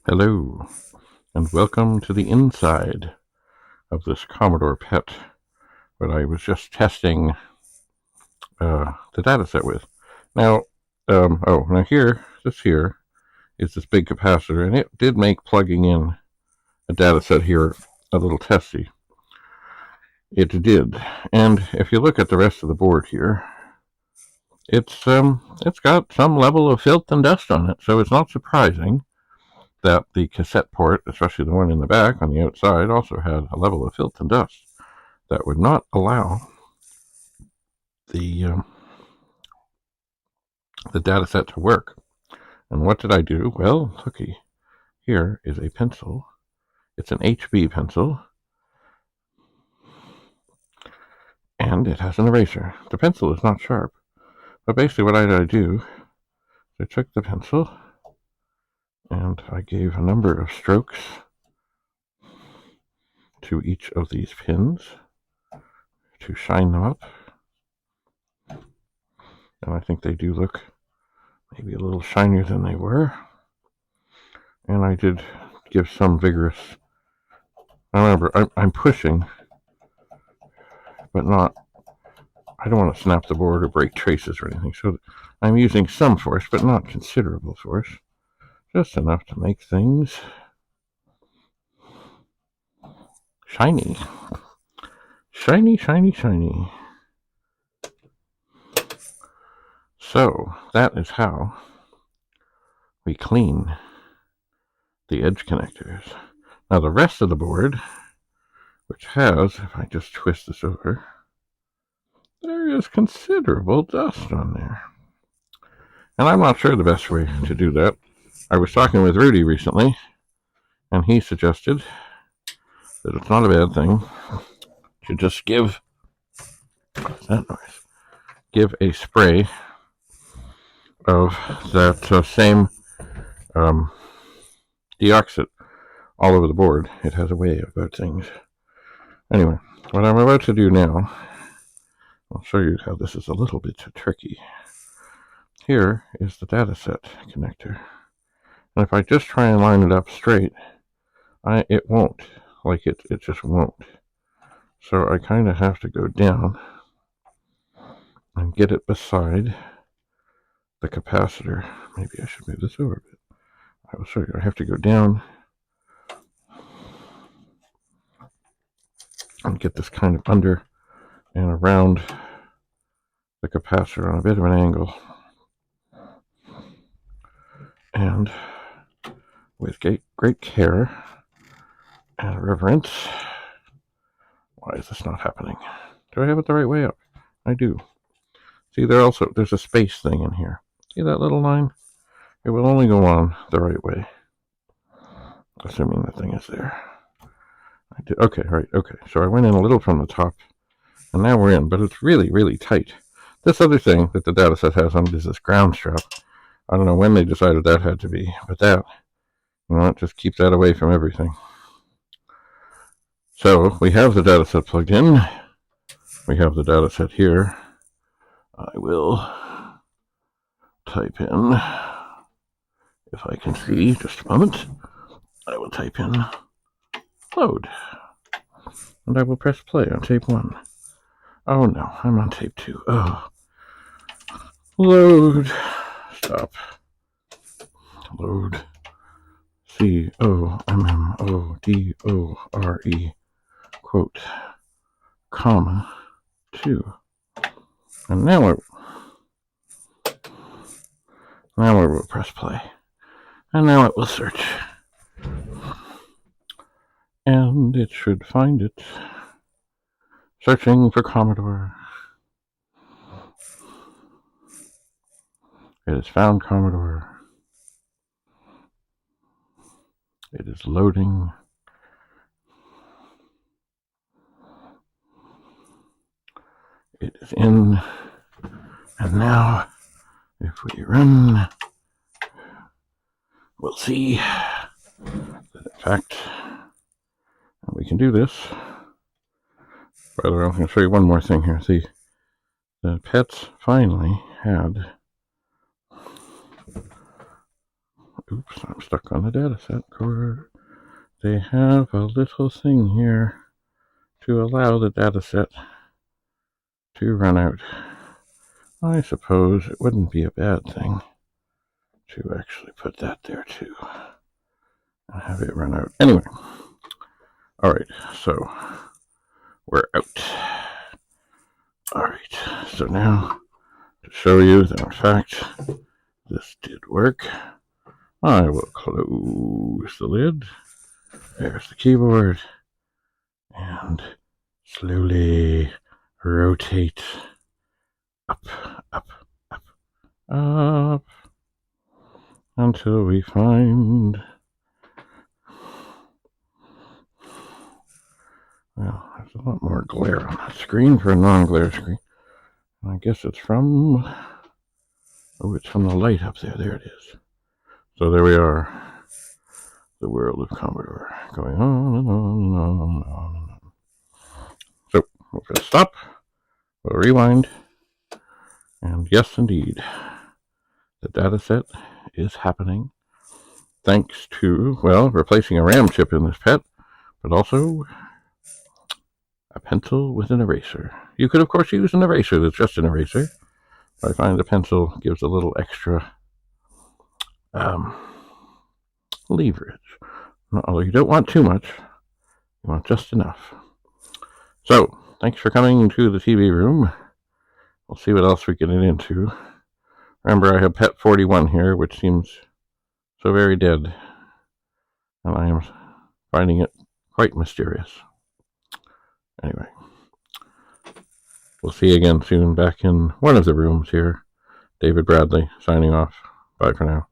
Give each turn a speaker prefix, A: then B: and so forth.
A: Hello, and welcome to the inside of this Commodore PET that I was just testing the dataset with. Now, now this here is this big capacitor, and it did make plugging in a dataset here a little testy. It did, and if you look at the rest of the board here, it's got some level of filth and dust on it, so it's not surprising that the cassette port, especially the one in the back on the outside, also had a level of filth and dust that would not allow the data set to work. And what did I do? Well, looky, here is a pencil. It's an HB pencil, and it has an eraser. The pencil is not sharp, but basically what I do is I took the pencil and I gave a number of strokes to each of these pins to shine them up. And I think they do look maybe a little shinier than they were. And I did give some vigorous. Remember, I'm pushing, but not. I don't want to snap the board or break traces or anything. So I'm using some force, but not considerable force. Just enough to make things shiny. Shiny, shiny, shiny. So that is how we clean the edge connectors. Now the rest of the board, which has, if I just twist this over, there is considerable dust on there. And I'm not sure the best way to do that. I was talking with Rudy recently, and he suggested that it's not a bad thing to just give a spray of that same deoxit all over the board. It has a way about things. Anyway, what I'm about to do now, I'll show you how this is a little bit tricky. Here is the dataset connector. And if I just try and line it up straight, it won't. Like it just won't. So I kind of have to go down and get it beside the capacitor. Maybe I should move this over a bit. I will show you. I have to go down and get this kind of under and around the capacitor on a bit of an angle. And with great care and reverence. Why is this not happening? Do I have it the right way up? I do. See, there's a space thing in here. See that little line? It will only go on the right way, assuming the thing is there. I did. Okay, right. Okay, so I went in a little from the top, and now we're in, but it's really, really tight. This other thing that the dataset has on it is this ground strap. I don't know when they decided that had to be, but that, just keep that away from everything. So we have the dataset plugged in. We have the dataset here. I will type in, if I can see, just a moment. I will type in load. And I will press play on tape 1. Oh no, I'm on tape 2. Oh. Load. Stop. Load. COMMODORE quote, comma, 2. And now it will press play. And now it will search. And it should find it. Searching for Commodore. It has found Commodore. It is loading. It is in. And now, if we run, we'll see that in fact, we can do this. By the way, I'm going to show you one more thing here. See, the pets finally had, Oops, I'm stuck on the dataset cord. They have a little thing here to allow the dataset to run out. I suppose it wouldn't be a bad thing to actually put that there too and have it run out. Anyway, alright, so we're out. Alright, so now to show you that in fact this did work, I will close the lid. There's the keyboard and slowly rotate up, up, up, up until we find, well, there's a lot more glare on that screen for a non-glare screen. I guess it's from, oh, it's from the light up there. There it is. So there we are. The world of Commodore going on and on and on and on and on. So we'll press stop. We'll rewind. And yes, indeed, the dataset is happening thanks to, well, replacing a RAM chip in this PET, but also a pencil with an eraser. You could, of course, use an eraser that's just an eraser. But I find the pencil gives a little extra leverage. Although you don't want too much, you want just enough. So, thanks for coming to the TV room. We'll see what else we get into. Remember, I have PET 41 here, which seems so very dead. And I am finding it quite mysterious. Anyway, we'll see you again soon back in one of the rooms here. David Bradley signing off. Bye for now.